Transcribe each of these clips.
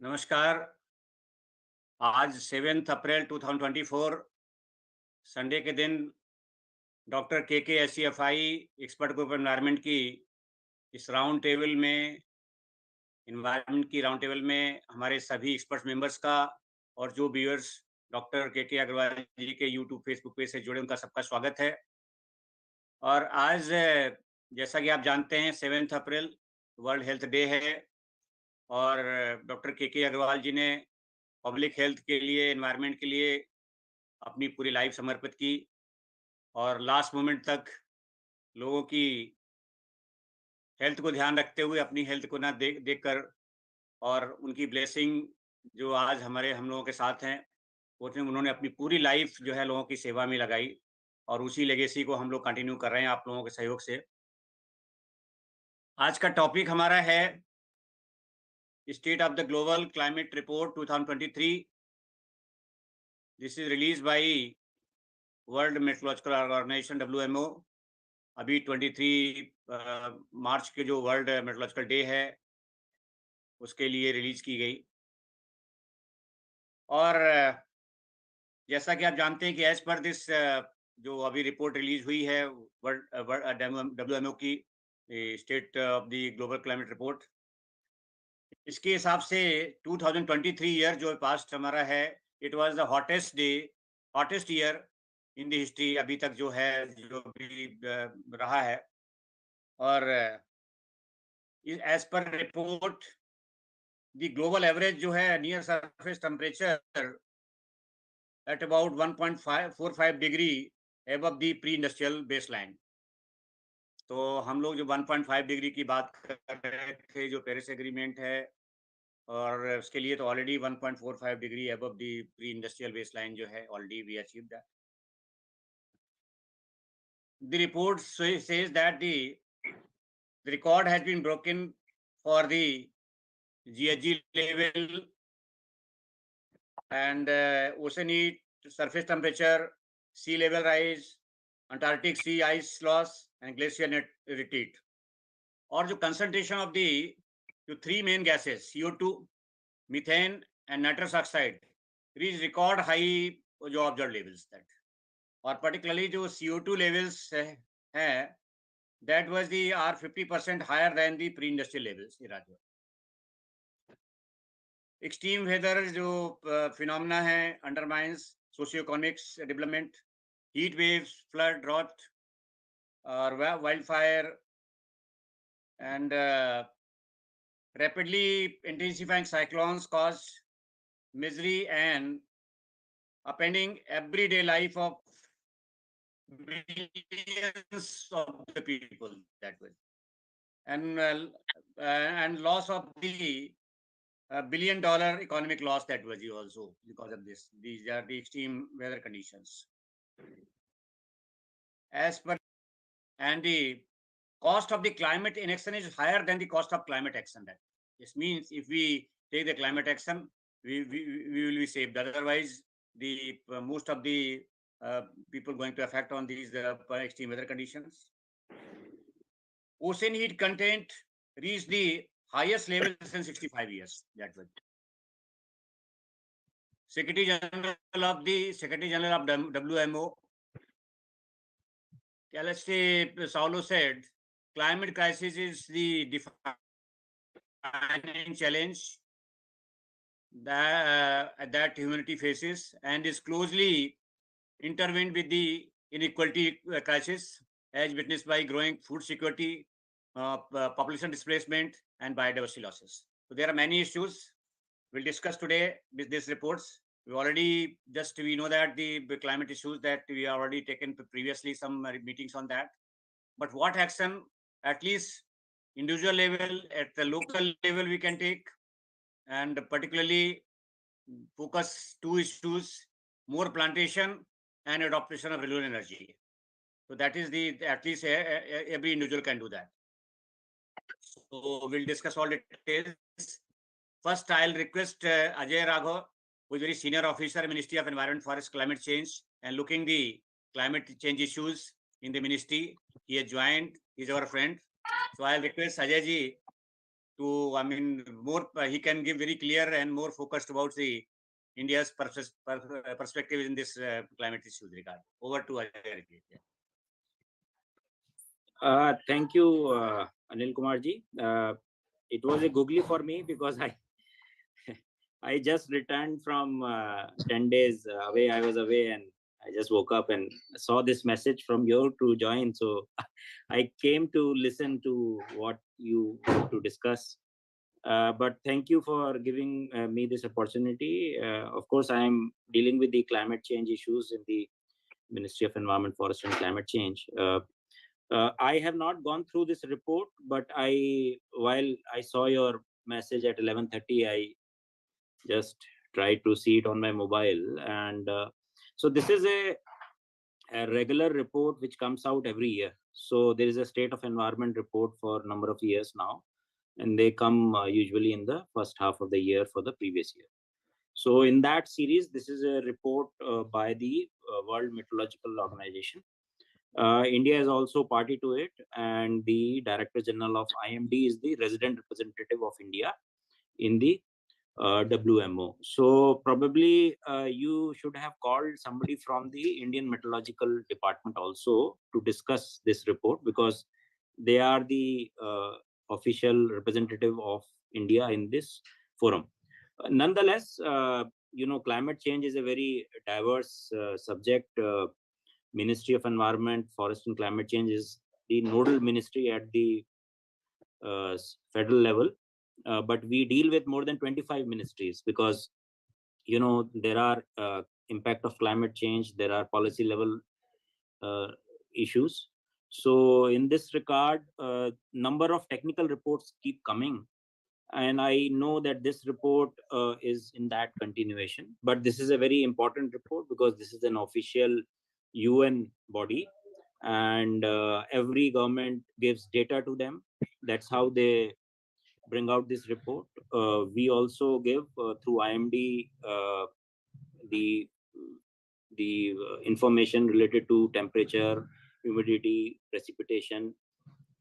नमस्कार। आज 7 अप्रैल 2024 संडे के दिन डॉक्टर के HCFI एक्सपर्ट ग्रुप एनवायरनमेंट की इस राउंड टेबल में हमारे सभी एक्सपर्ट मेंबर्स का और जो व्यूअर्स डॉक्टर के अग्रवाल जी के यूट्यूब फेसबुक पेज से जुड़े उनका सबका स्वागत है। और आज जैसा कि आप जानते हैं 7 अप्रैल वर्ल्ड हेल्थ डे है और डॉक्टर के अग्रवाल जी ने पब्लिक हेल्थ के लिए, एनवायरनमेंट के लिए अपनी पूरी लाइफ समर्पित की और लास्ट मोमेंट तक लोगों की हेल्थ को ध्यान रखते हुए अपनी हेल्थ को ना देखकर और उनकी ब्लेसिंग जो आज हम लोगों के साथ हैं, उसमें उन्होंने अपनी पूरी लाइफ जो है लोगों की सेवा में लगाई और उसी लेगेसी को हम लोग कंटिन्यू कर रहे हैं आप लोगों के सहयोग से। आज का टॉपिक हमारा है state of the global climate report 2023। This is release by World Meteorological Organization WMO। अभी 23 मार्च के जो वर्ल्ड मेट्रोलॉजिकल डे है उसके लिए रिलीज की गई। और जैसा कि आप जानते हैं कि एज पर दिस जो अभी रिपोर्ट रिलीज हुई है वर्ल्ड WMO की state of the global climate report, इसके हिसाब से 2023 ईयर जो पास्ट हमारा है, it was the hottest year in the history अभी तक जो है, जो भी रहा है। और as per report the global average जो है near surface temperature at about 1.45 degree above the pre industrial baseline. तो हम लोग जो 1.5 डिग्री की बात कर रहे थे, जो पेरिस एग्रीमेंट है, और उसके लिए तो already 1.45 degree above the pre industrial baseline जो है already we achieve that. The report says that the record has been broken for the GHG level and ocean heat, surface temperature, sea level rise, Antarctic sea ice loss and glacier net retreat. और जो concentration of the three main gases CO2, methane and nitrous oxide reach record high जो observed levels that, और particularly जो CO2 levels है that was the are 50% higher than the pre-industrial levels era जो। Extreme weather जो phenomena है undermines socio economics development, heat waves, flood, drought और wild fire and rapidly intensifying cyclones cause misery and upending everyday life of millions of the people that way, and loss of the $1 billion economic loss that was also because of this. These are the extreme weather conditions. As per and the cost of the climate inaction is higher than the cost of climate action. That this means if we take the climate action, we will be saved. Otherwise, the most of the people going to affect on these extreme weather conditions. Ocean heat content reached the highest level in 65 years. That was. Secretary General of WMO, Celeste Saulo said, climate crisis is the defining challenge that humanity faces and is closely intertwined with the inequality crisis, as witnessed by growing food security, population displacement, and biodiversity losses. So there are many issues we'll discuss today with these reports. We know that the climate issues that we have already taken previously some meetings on that. But what action, at least individual level, at the local level, we can take, and particularly focus two issues: more plantation and adoption of renewable energy. So that is at least every individual can do that. So we'll discuss all details. First, I'll request Ajay Raghav, who is very senior officer, Ministry of Environment, Forest, Climate Change, and looking the climate change issues in the ministry. He has joined. He's our friend. So I'll request Ajay ji to, I mean, more, he can give very clear and more focused about the India's perspective in this climate issues regard. Over to Ajay. Thank you, Anil Kumarji. It was a googly for me because I just returned from 10 days away. I was away and I just woke up and saw this message from you to join. So I came to listen to what you want to discuss. But thank you for giving me this opportunity. Of course, I am dealing with the climate change issues in the Ministry of Environment, Forest and Climate Change. I have not gone through this report, but while I saw your message at 11:30, I just tried to see it on my mobile. And so this is a regular report which comes out every year. So there is a state of environment report for a number of years now, and they come usually in the first half of the year for the previous year. So in that series, this is a report by the World Meteorological Organization. India is also party to it, and the Director General of IMD is the resident representative of India in the WMO. So probably you should have called somebody from the Indian Meteorological Department also to discuss this report, because they are the official representative of India in this forum. Nonetheless, climate change is a very diverse subject. Ministry of Environment, Forest and Climate Change is the nodal ministry at the federal level, but we deal with more than 25 ministries, because there are impact of climate change, there are policy level issues. So in this regard, number of technical reports keep coming, and I know that this report is in that continuation. But this is a very important report because this is an official UN body, and every government gives data to them. That's how they bring out this report. We also give through IMD the information related to temperature, humidity, precipitation,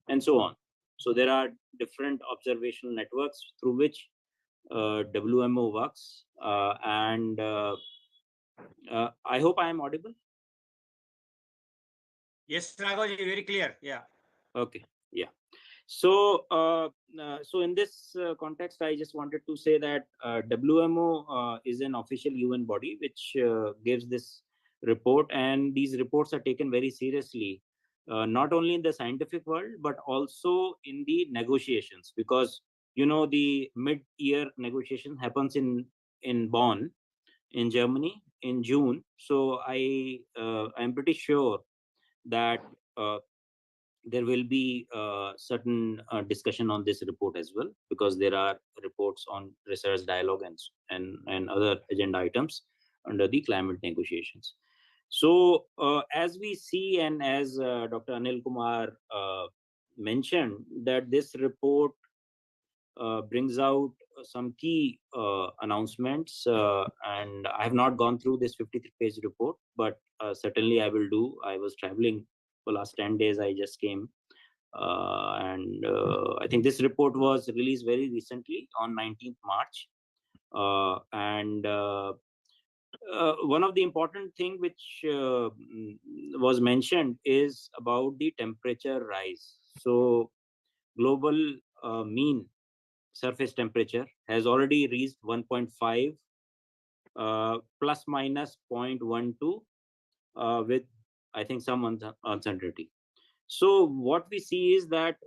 and so on. So there are different observational networks through which WMO works, and I hope I am audible. Yes, Raghavji, very clear. Yeah. Okay. Yeah. So, so in this context, I just wanted to say that WMO is an official UN body which gives this report, and these reports are taken very seriously, not only in the scientific world but also in the negotiations, because the mid-year negotiation happens in Bonn, in Germany, in June. So I'm pretty sure that there will be certain discussion on this report as well, because there are reports on research dialogue and other agenda items under the climate negotiations. So as we see, and as Dr. Anil Kumar mentioned, that this report brings out some key announcements, and I have not gone through this 53-page report, but certainly I will do. I was traveling for last 10 days. I just came, and I think this report was released very recently on 19th March. And one of the important thing which was mentioned is about the temperature rise. So global mean surface temperature has already reached 1.5 plus minus 0.12 with, I think, some uncertainty. So what we see is that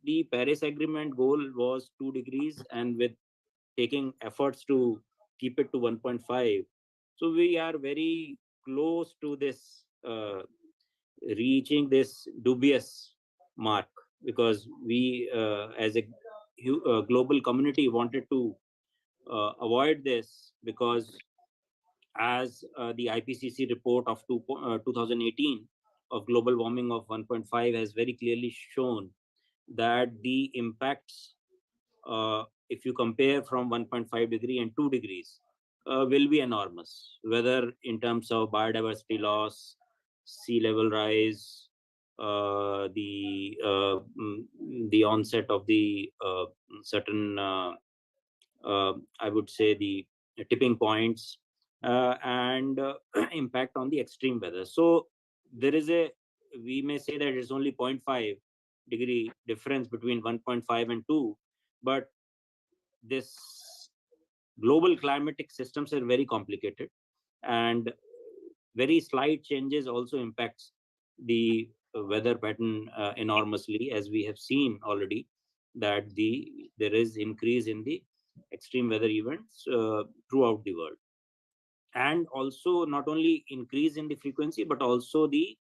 the Paris Agreement goal was 2 degrees, and with taking efforts to keep it to 1.5, so we are very close to this reaching this dubious mark, because we as a global community wanted to avoid this, because as the IPCC report of 2018 of global warming of 1.5 has very clearly shown that the impacts, if you compare from 1.5 degree and 2 degrees, will be enormous, whether in terms of biodiversity loss, sea level rise, the onset of the certain I would say the tipping points and impact on the extreme weather. So there is we may say that it's only 0.5 degree difference between 1.5 and 2, but this global climatic systems are very complicated, and very slight changes also impacts the weather pattern enormously, as we have seen already that there is increase in the extreme weather events throughout the world, and also not only increase in the frequency but also the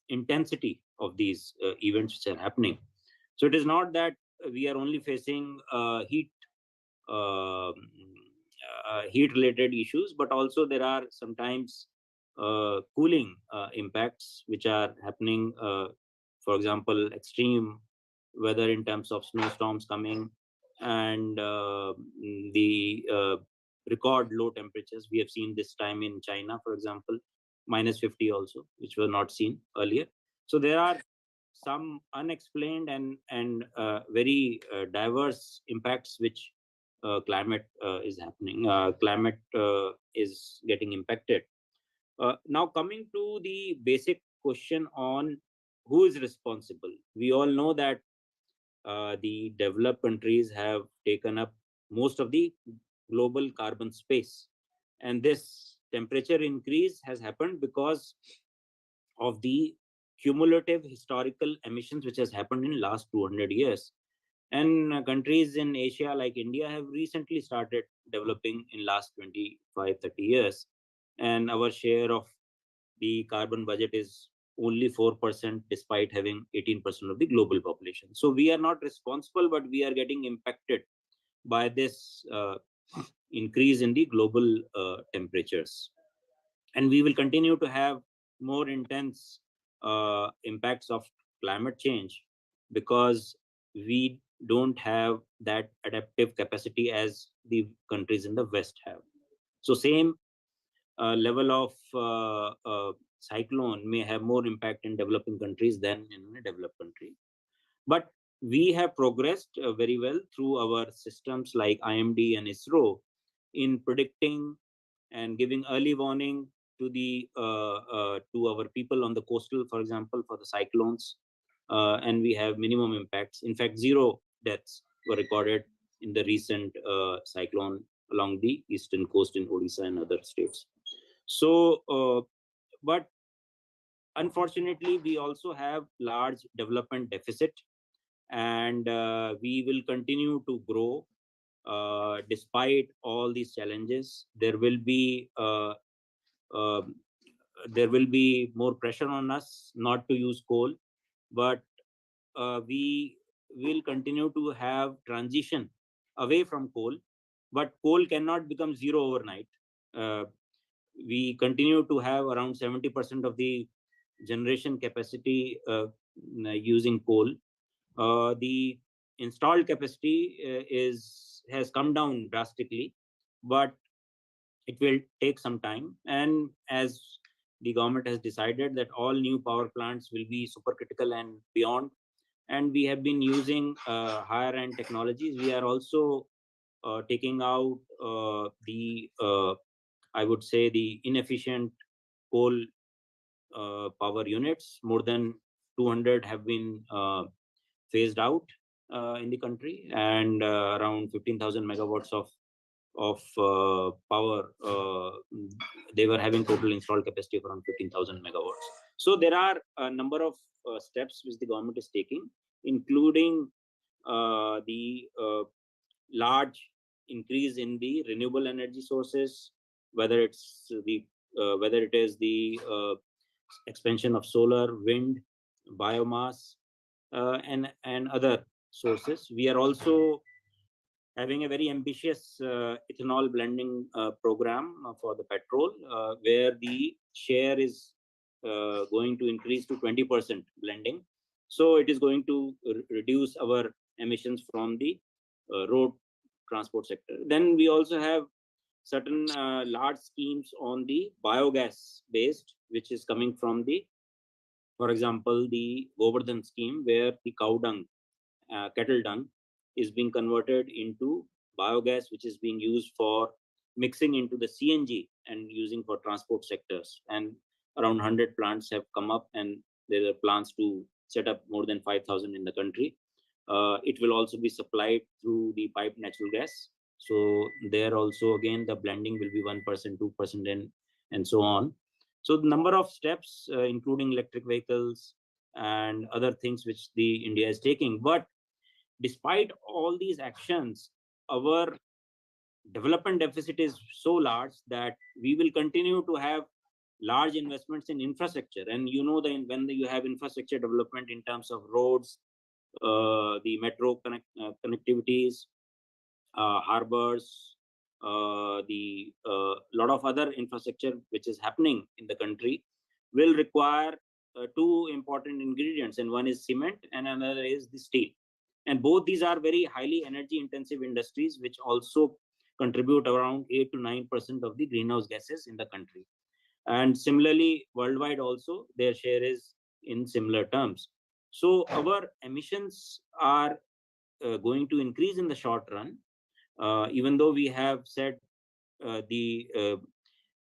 intensity of these events which are happening. So it is not that we are only facing uh, heat related issues, but also there are sometimes cooling impacts which are happening. For example, extreme weather in terms of snowstorms coming, and the record low temperatures we have seen this time in China, for example, -50 also, which were not seen earlier. So there are some unexplained and very diverse impacts which climate is getting impacted. Now coming to the basic question on who is responsible, we all know that the developed countries have taken up most of the global carbon space, and this temperature increase has happened because of the cumulative historical emissions which has happened in last 200 years. And countries in Asia like India have recently started developing in last 25-30 years, and our share of the carbon budget is only 4% despite having 18% of the global population. So we are not responsible, but we are getting impacted by this increase in the global temperatures, and we will continue to have more intense impacts of climate change because we don't have that adaptive capacity as the countries in the West have. So same level of cyclone may have more impact in developing countries than in a developed country. But we have progressed very well through our systems like IMD and ISRO in predicting and giving early warning to our people on the coastal, for example, for the cyclones, and we have minimum impacts. In fact, zero deaths were recorded in the recent cyclone along the eastern coast in Odisha and other states. So, but unfortunately, we also have large development deficit, and we will continue to grow despite all these challenges. Uh, there will be more pressure on us not to use coal, but we will continue to have transition away from coal, but coal cannot become zero overnight. Uh, we continue to have around 70% of the generation capacity using coal. The installed capacity has come down drastically, but it will take some time. And as the government has decided that all new power plants will be supercritical and beyond, and we have been using higher end technologies, we are also taking out I would say the inefficient coal power units. More than 200 have been phased out in the country, and around 15,000 megawatts of power. They were having total installed capacity of around 15,000 megawatts. So there are a number of steps which the government is taking, including the large increase in the renewable energy sources, whether whether it is the expansion of solar, wind, biomass, and other sources. We are also having a very ambitious ethanol blending program for the petrol, where the share is going to increase to 20% blending. So it is going to reduce our emissions from the road transport sector. Then we also have certain large schemes on the biogas based, which is coming from the For example, the Govardhan scheme, where the cow dung, cattle dung, is being converted into biogas, which is being used for mixing into the CNG and using for transport sectors. And around 100 plants have come up, and there are plans to set up more than 5,000 in the country. It will also be supplied through the piped natural gas. So there also again the blending will be 1%, 2%, and so on. So the number of steps, including electric vehicles and other things which the India is taking. But despite all these actions, our development deficit is so large that we will continue to have large investments in infrastructure. And you know that when you have infrastructure development in terms of roads, the metro connectivities, harbors, the lot of other infrastructure which is happening in the country will require two important ingredients, and one is cement and another is the steel. And both these are very highly energy intensive industries, which also contribute around 8 to 9% of the greenhouse gases in the country. And similarly, worldwide also, their share is in similar terms. So our emissions are going to increase in the short run, even though we have set the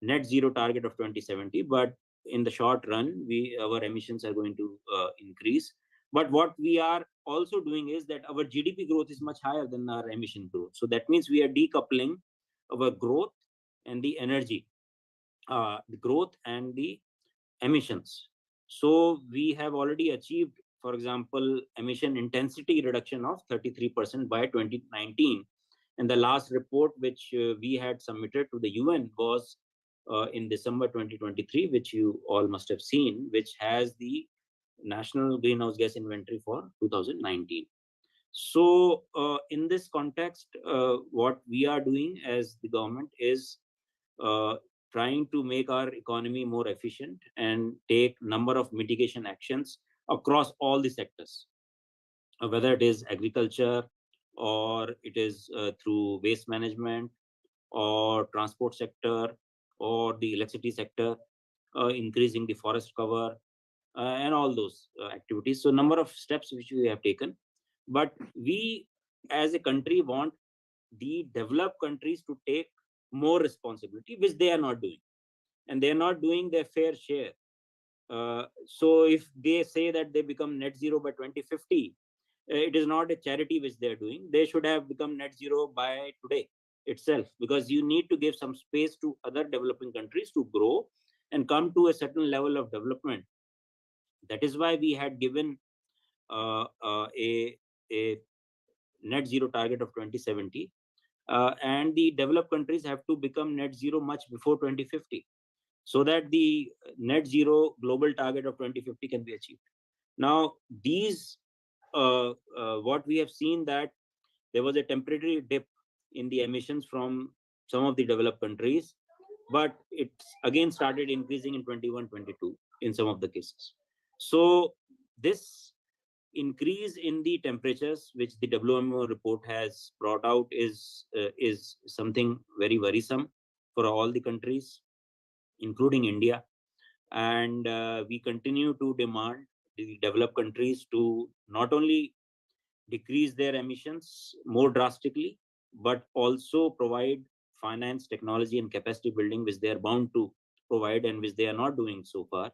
net zero target of 2070. But in the short run, our emissions are going to increase. But what we are also doing is that our GDP growth is much higher than our emission growth. So that means we are decoupling our growth and the energy, the growth and the emissions. So we have already achieved, for example, emission intensity reduction of 33% by 2019. And the last report which we had submitted to the UN was in December 2023, which you all must have seen, which has the national greenhouse gas inventory for 2019. So in this context, what we are doing as the government is uh, trying to make our economy more efficient and take number of mitigation actions across all the sectors, whether it is agriculture or it is through waste management or transport sector or the electricity sector, increasing the forest cover, and all those activities. So number of steps which we have taken. But we as a country want the developed countries to take more responsibility, which they are not doing, and they are not doing their fair share. So if they say that they become net zero by 2050, it is not a charity which they are doing. They should have become net zero by today itself, because you need to give some space to other developing countries to grow and come to a certain level of development. That is why we had given a net zero target of 2070, and the developed countries have to become net zero much before 2050, so that the net zero global target of 2050 can be achieved. Now, these what we have seen, that there was a temporary dip in the emissions from some of the developed countries, but it's again started increasing in 21, 22 in some of the cases. So this increase in the temperatures, which the WMO report has brought out, is something very worrisome for all the countries, including India. And we continue to demand the developed countries to not only decrease their emissions more drastically, but also provide finance, technology, and capacity building, which they are bound to provide and which they are not doing so far,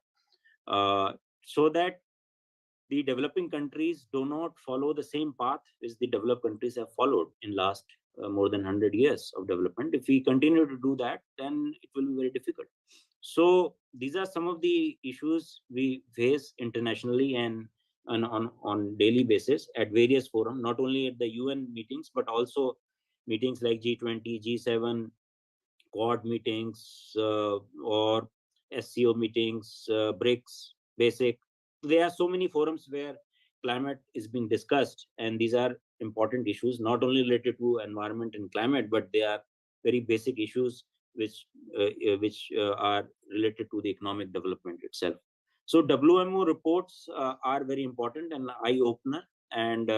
so that the developing countries do not follow the same path which the developed countries have followed in last more than 100 years of development. If we continue to do that, then it will be very difficult. So these are some of the issues we face internationally and on daily basis at various forums, not only at the UN meetings, but also meetings like G20, G7, Quad meetings, or SCO meetings, BRICS, BASIC. There are so many forums where climate is being discussed, and these are important issues, not only related to environment and climate, but they are very basic issues which are related to the economic development itself. So WMO reports are very important and eye opener, and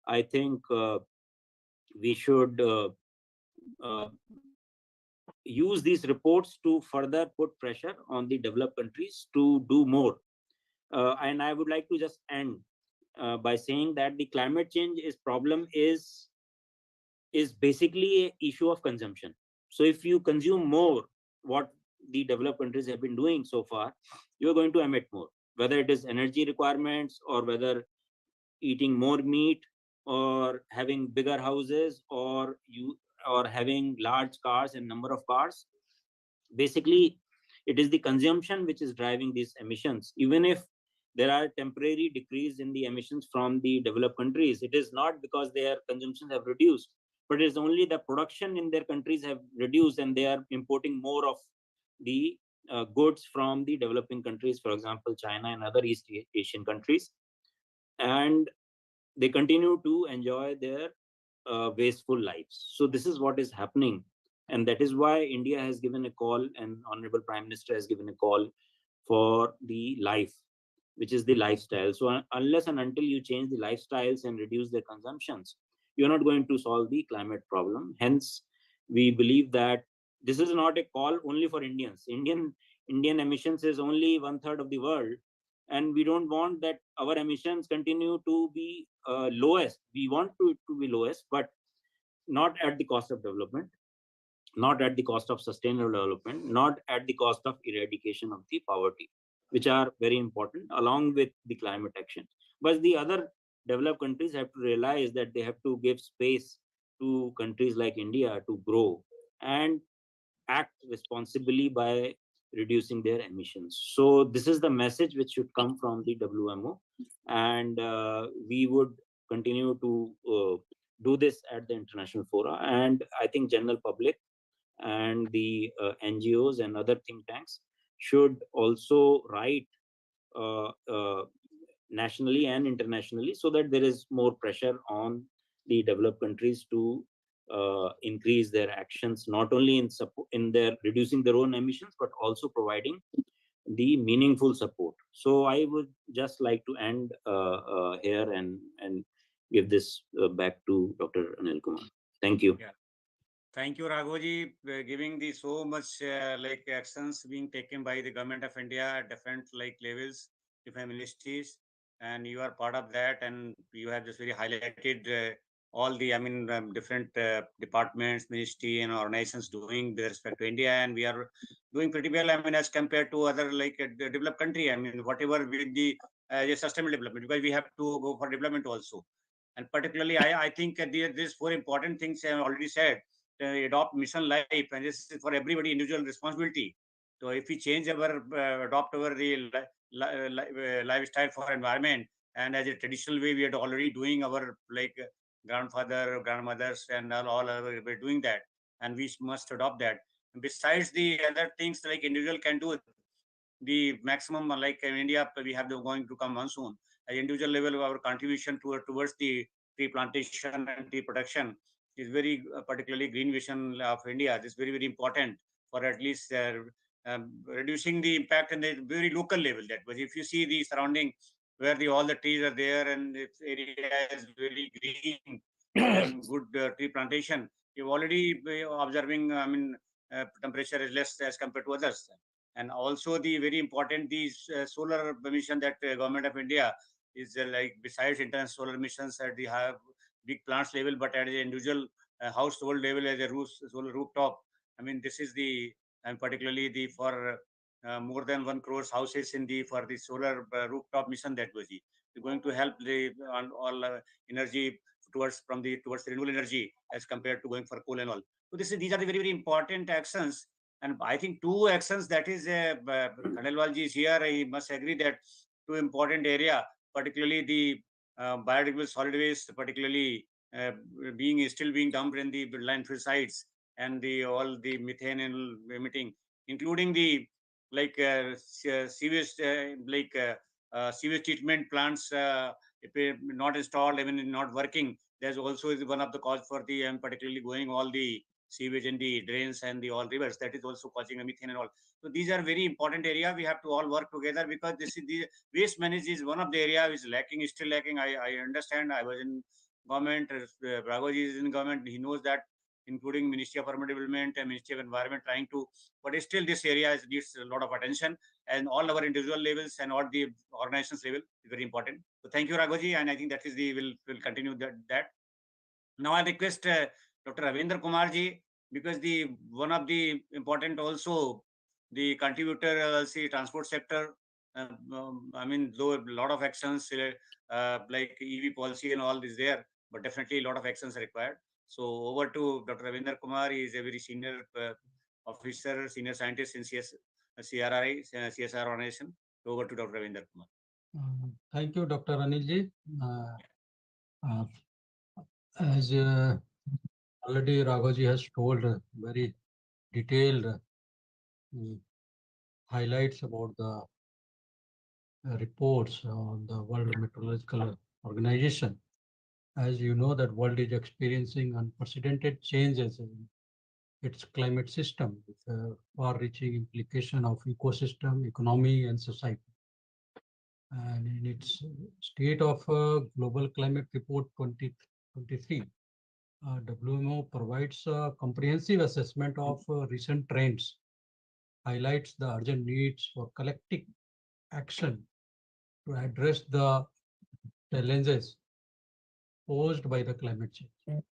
I think we should uh, use these reports to further put pressure on the developed countries to do more And I would like to just end by saying that the climate change is problem is basically a issue of consumption. So if you consume more, what the developed countries have been doing so far, you are going to emit more, whether it is energy requirements or whether eating more meat or having bigger houses or having large cars and number of cars. Basically, it is the consumption which is driving these emissions. Even if there are temporary decrease in the emissions from the developed countries, it is not because their consumptions have reduced, but it is only the production in their countries have reduced and they are importing more of the goods from the developing countries, for example China and other East Asian countries, and they continue to enjoy their wasteful lives. So this is what is happening, and that is why India has given a call, and Honorable Prime Minister has given a call for the life, which is the lifestyle. So unless and until you change the lifestyles and reduce their consumptions, you're not going to solve the climate problem. Hence, we believe that this is not a call only for Indians. Indian emissions is only one third of the world, and we don't want that our emissions continue to be lowest. We want to be lowest, but not at the cost of development, not at the cost of sustainable development, not at the cost of eradication of the poverty, which are very important along with the climate action. But the other developed countries have to realize that they have to give space to countries like India to grow and act responsibly by reducing their emissions. So this is the message which should come from the WMO, and we would continue to do this at the international fora. And I think general public and the NGOs and other think tanks should also write uh, uh, nationally and internationally, so that there is more pressure on the developed countries to increase their actions, not only in support in their reducing their own emissions, but also providing the meaningful support. So I would just like to end here and give this back to Dr. Anil Kumar. Thank you. Yeah. Thank you, Raghoji, giving the so much like actions being taken by the government of India at different like levels, different ministries, and you are part of that. And you have just very highlighted all the, I mean, different departments, ministry, and organizations doing with respect to India, and we are doing pretty well. I mean, as compared to other like developed country. I mean, whatever with the sustainable development, because we have to go for development also. And particularly, I think these four important things I have already said, adopt mission life, and this is for everybody individual responsibility. So if we change our adopt our the lifestyle for environment, and as a traditional way we are already doing our like grandfather grandmothers and all other we're doing that, and we must adopt that. And besides the other things like individual can do, the maximum like in India we have the going to come monsoon. At individual level, our contribution towards the tree plantation and tree protection is very particularly green vision of India. This is very very important for at least reducing the impact in the very local level. That was if you see the surrounding where the all the trees are there and its area is very green and good tree plantation, you've already observing. I mean, temperature is less as compared to others. And also the very important these solar mission that government of India is like besides international solar missions at the have big plants level, but at the individual household level as a solar rooftop. I mean, this is the and particularly the for more than 1 crore houses in the for the solar rooftop mission that was going to help the on all energy towards from the towards renewable energy as compared to going for coal and all. So these are the very very important actions. And I think two actions that is Khandelwalji is here. I must agree that two important area, particularly the biodegradable solid waste, particularly being still being dumped in the landfill sites, and the all the methane emitting, including the like sewage sewage treatment plants if not installed, even not working. There's also is one of the cause for the particularly going all the sewage in the drains and the all rivers. That is also causing a methane and all. So these are very important area. We have to all work together because this is the waste management is one of the area which is lacking, is still lacking. I understand. I was in government. Raghav is in government. He knows that including Ministry of Urban Development and Ministry of Environment, trying to. But still, this area needs a lot of attention, and all our individual levels and all the organizations level is very important. So thank you, Raghaji, and I think that is the will continue that. Now I request Dr. Ravindra Kumarji, because the one of the important also the contributor, see transport sector. I mean, though a lot of actions like EV policy and all is there, but definitely a lot of actions are required. So over to Dr. Ravindra Kumar. He is a very senior officer, senior scientist in CRRI, CSR organization. Over to Dr. Ravindra Kumar. Thank you, Dr. Anilji. Uh, as already Raghaji has told very detailed highlights about the reports on the World Meteorological Organization. As you know, that world is experiencing unprecedented changes in its climate system with far-reaching implication of ecosystem, economy, and society. And in its State of Global Climate Report 2023, WMO provides a comprehensive assessment of recent trends, highlights the urgent needs for collective action to address the challenges posed by the climate change,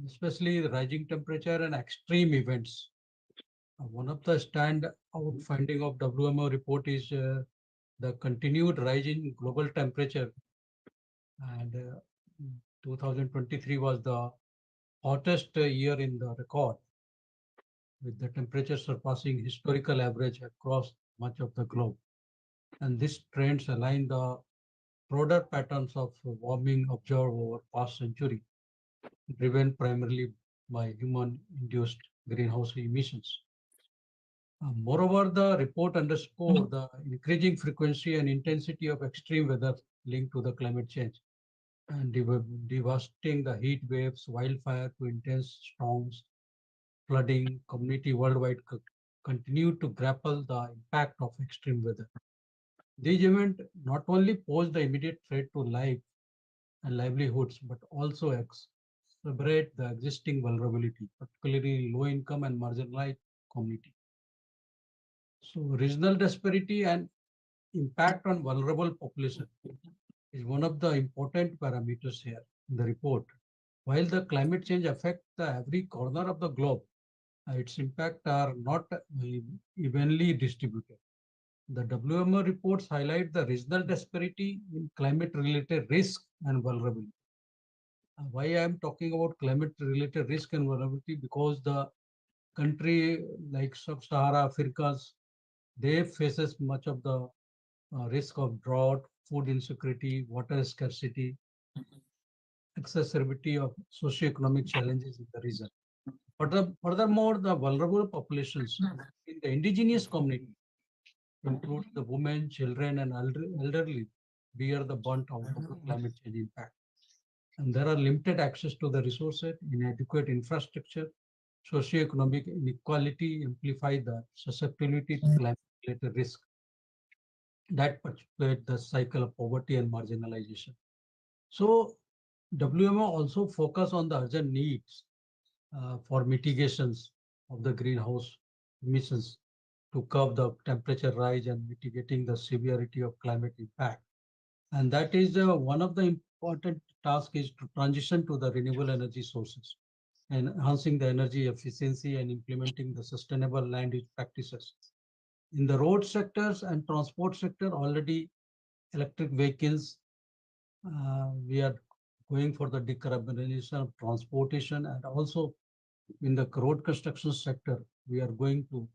especially the rising temperature and extreme events. One of the standout finding of WMO report is the continued rise in global temperature, and 2023 was the hottest year in the record, with the temperature surpassing historical average across much of the globe. And these trends align the broader patterns of warming observed over past century, driven primarily by human-induced greenhouse emissions. Moreover, the report underscored the increasing frequency and intensity of extreme weather linked to the climate change, and devastating the heat waves, wildfire to intense storms, flooding. Community worldwide continue to grapple the impact of extreme weather. These events not only pose the immediate threat to life and livelihoods, but also exacerbate the existing vulnerability, particularly in low-income and marginalized community. So regional disparity and impact on vulnerable population is one of the important parameters here in the report. While the climate change affects the every corner of the globe, its impact are not evenly distributed. The WMO reports highlight the regional disparity in climate-related risk and vulnerability. Why I am talking about climate-related risk and vulnerability? Because the country like Sub-Sahara Africa's, they faces much of the risk of drought, food insecurity, water scarcity, exacerbation of socio-economic challenges in the region. Furthermore, the vulnerable populations in the indigenous community, include the women, children, and elderly, bear the brunt out of the climate change impact. And there are limited access to the resources, inadequate infrastructure, socio-economic inequality amplify the susceptibility to climate-related risk that perpetuate the cycle of poverty and marginalization. So WMO also focus on the urgent needs for mitigations of the greenhouse emissions to curb the temperature rise and mitigating the severity of climate impact. And that is one of the important tasks is to transition to the renewable energy sources, and enhancing the energy efficiency and implementing the sustainable land use practices. In the road sectors and transport sector, already electric vehicles, we are going for the decarbonization of transportation, and also in the road construction sector, we are going to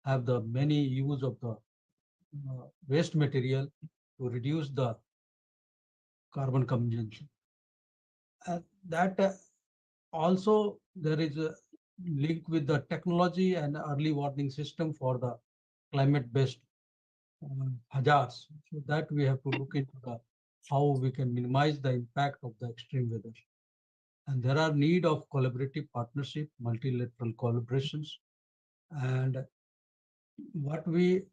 have the many use of the waste material to reduce the carbon consumption. That also there is a link with the technology and early warning system for the climate-based hazards. So that we have to look into the how we can minimize the impact of the extreme weather. And there are need of collaborative partnership, multilateral collaborations, and what we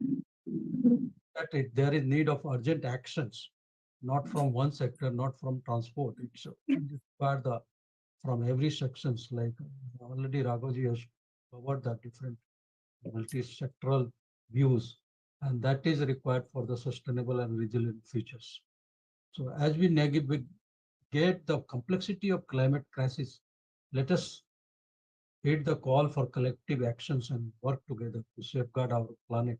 that there is need of urgent actions, not from one sector, not from transport. It's require the from every sections, like already Raghavji has covered the different multi-sectoral views, and that is required for the sustainable and resilient futures. So as we navigate the complexity of climate crisis, let us heed the call for collective actions and work together to safeguard our planet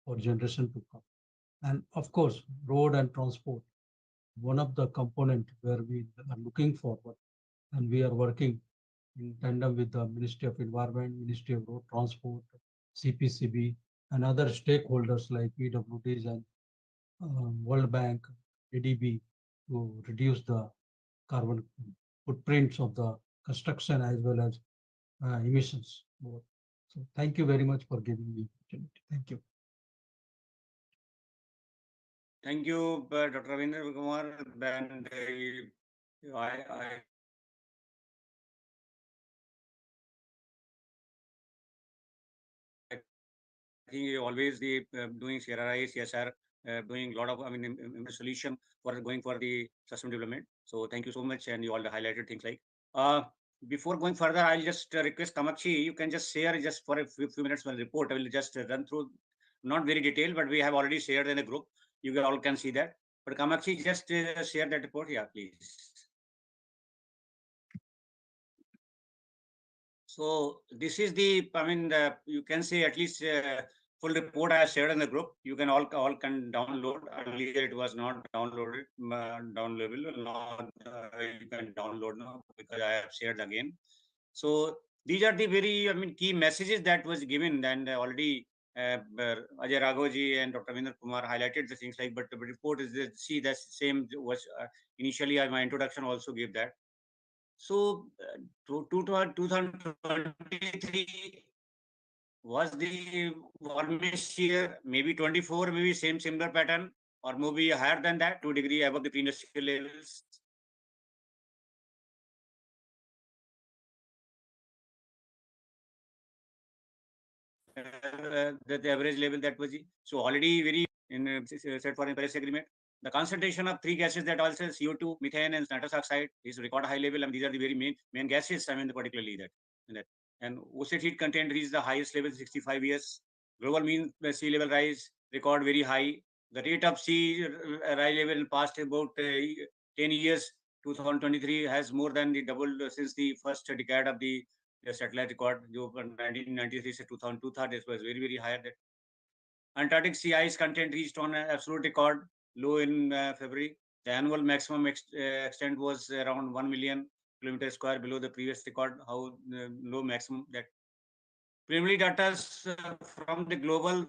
for generation to come. And of course, road and transport, one of the component where we are looking forward and we are working in tandem with the Ministry of Environment, Ministry of Road Transport, CPCB, and other stakeholders like PWDs and World Bank, ADB to reduce the carbon footprints of the construction as well as emissions. So thank you very much for giving me opportunity. Thank you. Thank you, Dr. Ravindra Kumar. And I think always the doing CRI, CSR, doing a lot of solution for going for the sustainable development. So thank you so much, and you all highlighted things like. Uh, Before going further, I'll just request Kamakshi, you can just share just for a few minutes one report. I will just run through, not very detailed, but we have already shared in a group. You all can see that. But Kamakshi, just share that report. Yeah, please. So this is the, you can say at least full report I have shared in the group. You can all can download. Earlier it was not downloaded, downloadable. Now you can download now because I have shared again. So these are the very key messages that was given, and already Ajay Raghavji and Dr. Vinder Kumar highlighted the things like. But the report is see that same was initially my introduction also gave that. So, 2023 was the warmest year, maybe 24, maybe same similar pattern, or maybe higher than that, 2 degree above the pre-industrial levels. The average level that was so already very in set for the Paris Agreement. The concentration of three gases that also CO2, methane, and nitrous oxide is record high level, and these are the very main gases. Particularly that. And ocean heat content reached the highest level 65 years. Global mean sea level rise record very high. The rate of sea rise level past about 10 years. 2023 has more than the double since the first decade of the satellite record. 1993 से 2002 था. This was very very higher. Antarctic sea ice content reached on an absolute record low in February. The annual maximum extent was around 1 million kilometers square below the previous record. How low maximum that. Preliminary data from the global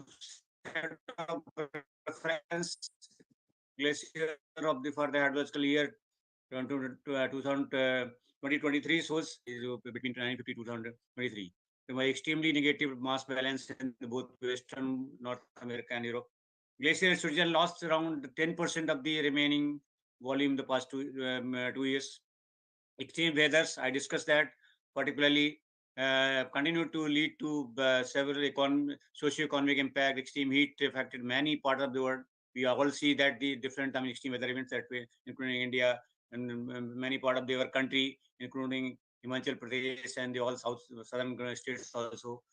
reference glacier of the for the hydrological year 2023 shows between 1950 2023. There was extremely negative mass balance in both Western North America and Europe. Glacier Switzerland lost around 10% of the remaining volume the past 2 years. Extreme weathers, I discussed that, particularly continue to lead to several socio-economic impact. Extreme heat affected many parts of the world. We all see that the different extreme weather events that we, including India and many part of our country, including Himachal Pradesh and the all southern states also.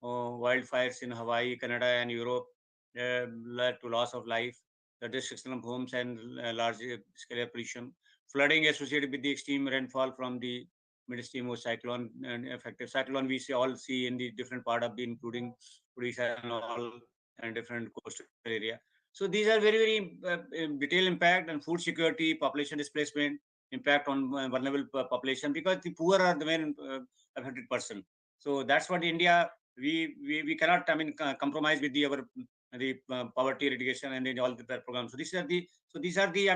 Wildfires in Hawaii, Canada, and Europe led to loss of life, the destruction of homes, and large scale pollution. Flooding associated with the extreme rainfall from the midstream or cyclone and effective cyclone we all see in the different part of the including Odisha and all and different coastal area. So these are very very detailed impact on food security, population displacement, impact on vulnerable population because the poor are the main affected person. So that's what India we cannot compromise with the our the poverty eradication and then all the programs. So these are the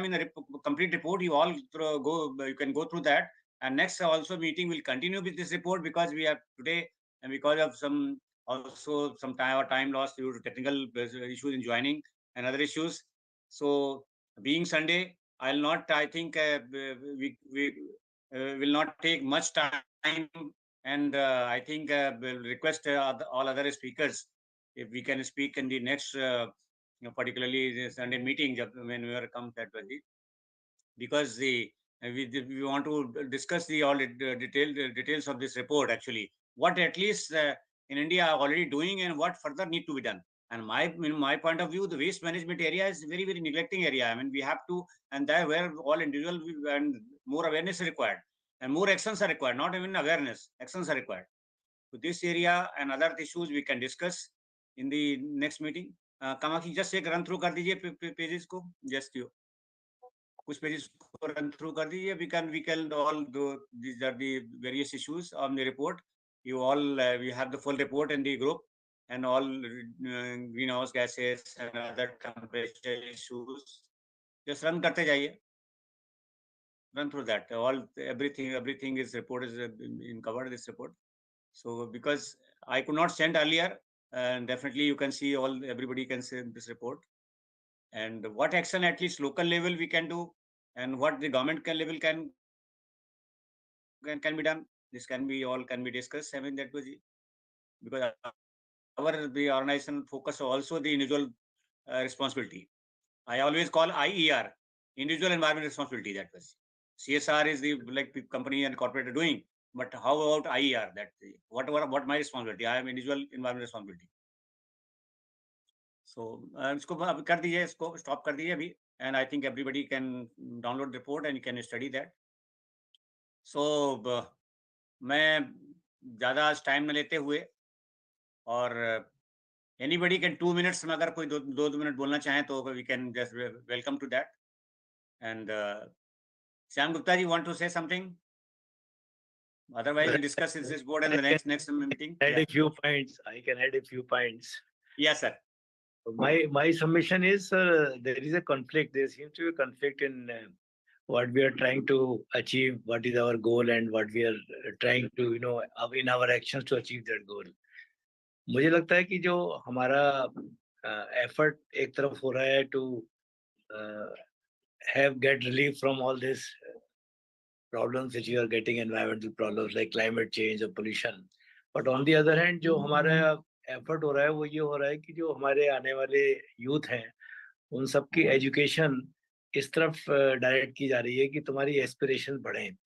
complete report. You all you can go through that. And next also meeting will continue with this report because we have today and because of some also some time lost due to technical issues in joining and other issues. So being Sunday, I'll not. I think we will not take much time, and I think we'll request all other speakers if we can speak in the next, particularly the Sunday meeting when we are come that because we want to discuss the all details of this report, actually. What at least in India are already doing and what further need to be done. And in my point of view, the waste management area is very, very neglecting area. I mean, we have to, and that where all individual and more awareness is required and more actions are required, not even awareness, actions are required. So this area and other issues we can discuss in the next meeting. Kamaki, just एक run through कर दीजिए pages को, just you. कुछ pages को run through कर दीजिए. We can all do. These are the various issues on the report. You all we have the full report in the group and all greenhouse gases and other temperature issues. Just run करते जाइए. Run through that. Everything is report is in covered this report. So because I could not send earlier, and definitely you can see everybody can see this report. And what action at least local level we can do, and what the government level can be done. This can be discussed. I mean that was because the organization focus also the individual responsibility. I always call IER, individual environment responsibility. That was CSR is the like company and corporate are doing. But how about IER? That what my responsibility? I am individual environment responsibility. So इसको कर दीजिए, इसको stop कर दीजिए अभी, and I think everybody can download the report and you can study that. So मैं ज़्यादा time न लेते हुए और anybody can 2 minutes में अगर कोई दो मिनट बोलना चाहें तो we can just welcome to that. And Shyam Gupta ji want to say something? Otherwise, we'll discuss this board in the next meeting. Add a few points. I can add a few points. Yes, sir. My submission is there is a conflict. There seems to be a conflict in what we are trying to achieve, what is our goal, and what we are trying to in our actions to achieve that goal. मुझे लगता है कि जो हमारा effort एक तरफ हो रहा है to get relief from all this problems which you are getting, environmental problems like climate change or pollution. But on the other hand, जो हमारा effort हो रहा है वो ये हो रहा है कि जो हमारे आने वाले youth हैं उन सब की education इस तरफ डायरेक्ट की जा रही है कि तुम्हारी एस्पिरेशन बढ़ें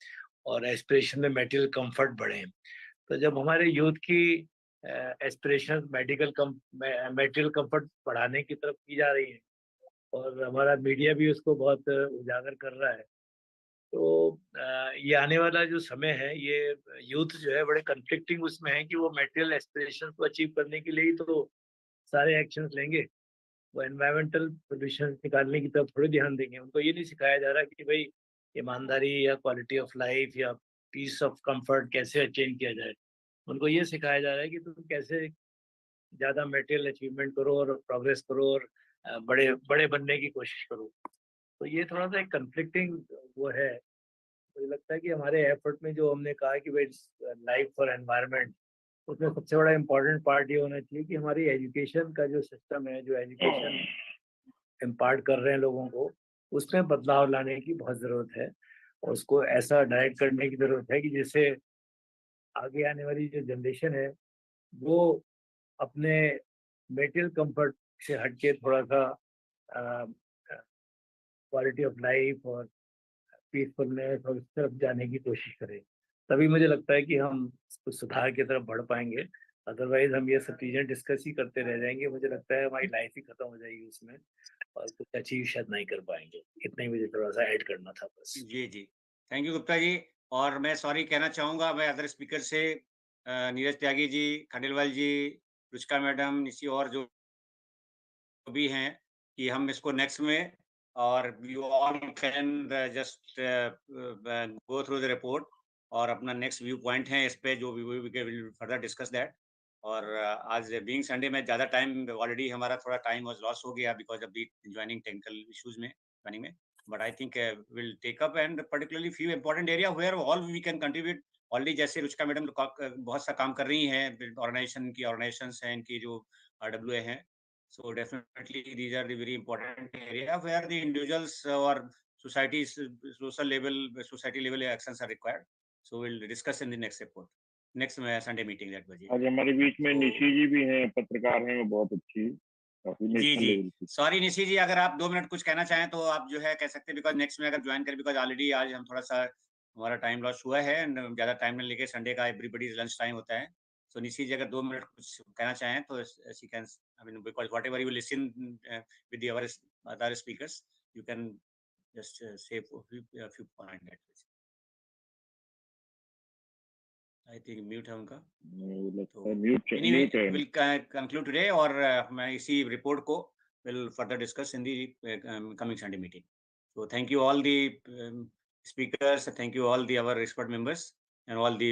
और एस्पिरेशन में मेटेरियल कंफर्ट बढ़ें. तो जब हमारे यूथ की एस्पिरेशन मेटेरियल कंफर्ट बढ़ाने की तरफ की जा रही है और हमारा मीडिया भी उसको बहुत उजागर कर रहा है, तो ये आने वाला जो समय है ये यूथ जो है बड़े कन्फ्लिक्टिंग उसमें है कि वो मेटेरियल एस्पिरेशन को अचीव करने के लिए ही तो सारे एक्शंस लेंगे, वो एनवायरमेंटल पोल्यूशन निकालने की तरफ थोड़ी ध्यान देंगे. उनको ये नहीं सिखाया जा रहा कि भाई ईमानदारी या क्वालिटी ऑफ लाइफ या पीस ऑफ कंफर्ट कैसे अचीव किया जाए. उनको ये सिखाया जा रहा है कि तुम कैसे ज़्यादा मेटेरियल अचीवमेंट करो और प्रोग्रेस करो और बड़े बनने की कोशिश करो. तो ये थोड़ा सा एक कन्फ्लिक्टिंग वो है. मुझे लगता है कि हमारे एफर्ट में जो हमने कहा कि भाई लाइफ फॉर एनवायरनमेंट, उसमें सबसे बड़ा इम्पोर्टेंट पार्ट ये होना चाहिए कि हमारी एजुकेशन का जो सिस्टम है, जो एजुकेशन इम्पार्ट कर रहे हैं लोगों को, उसमें बदलाव लाने की बहुत ज़रूरत है और उसको ऐसा डायरेक्ट करने की ज़रूरत है कि जिससे आगे आने वाली जो जनरेशन है वो अपने मेटेरियल कंफर्ट से हटके थोड़ा सा क्वालिटी ऑफ लाइफ और पीसफुलनेस और इस तरफ जाने की कोशिश करें. तभी मुझे लगता है कि हम कुछ सुधार की तरफ बढ़ पाएंगे. अदरवाइज हम ये सब चीज़ें डिस्कस ही करते रह जाएंगे. मुझे लगता है हमारी लाइफ ही खत्म हो जाएगी उसमें और कुछ अचीव शायद नहीं कर पाएंगे. इतना ही मुझे थोड़ा सा ऐड करना था बस. जी. Thank you Gupta ji. और मैं सॉरी कहना चाहूँगा मैं अदर स्पीकर से नीरज त्यागी जी, खंडेलवाल जी, रुचिका मैडम, निशी और जो भी हैं कि हम इसको नेक्स्ट में और you all can just go through the report और अपना नेक्स्ट व्यू पॉइंट है इस पे जो we will further discuss that. और आज बीइंग संडे में ज़्यादा टाइम ऑलरेडी हमारा थोड़ा टाइम वाज लॉस हो गया because of the joining technical issues में ज्वाइनिंग में. But I think we'll take up and particularly few important area where all we can contribute. Already जैसे Ruchika madam बहुत सा काम कर रही हैं ऑर्गेनाइजेशंस हैं इनकी जो RWA हैं. So definitely these are the very important area where the individuals or societies, society level actions are required. So we'll discuss in the next report, next Sunday meeting that बजे. आज हमारे बीच में निशी जी भी हैं, पत्रकार हैं, वो बहुत अच्छी जी जी सॉरी निशी जी, अगर आप 2 मिनट कुछ कहना चाहें तो आप जो है कह सकते हैं, बिकॉज नेक्स्ट में अगर ज्वाइन करें, बिकॉज ऑलरेडी आज हम थोड़ा सा हमारा टाइम लॉस हुआ है एंड ज्यादा टाइम नहीं लेके, संडे का एवरीबॉडीज लंच टाइम होता है। सो निशी जी अगर 2 मिनट कुछ कहना चाहें तो she can, I mean because whatever you listen with the other speakers, you can just say few point that way. I think mute है उनका। तो anyway we'll conclude today, और मैं इसी report को will further discuss in the coming Sunday meeting. So thank you all the speakers, thank you all the our expert members and all the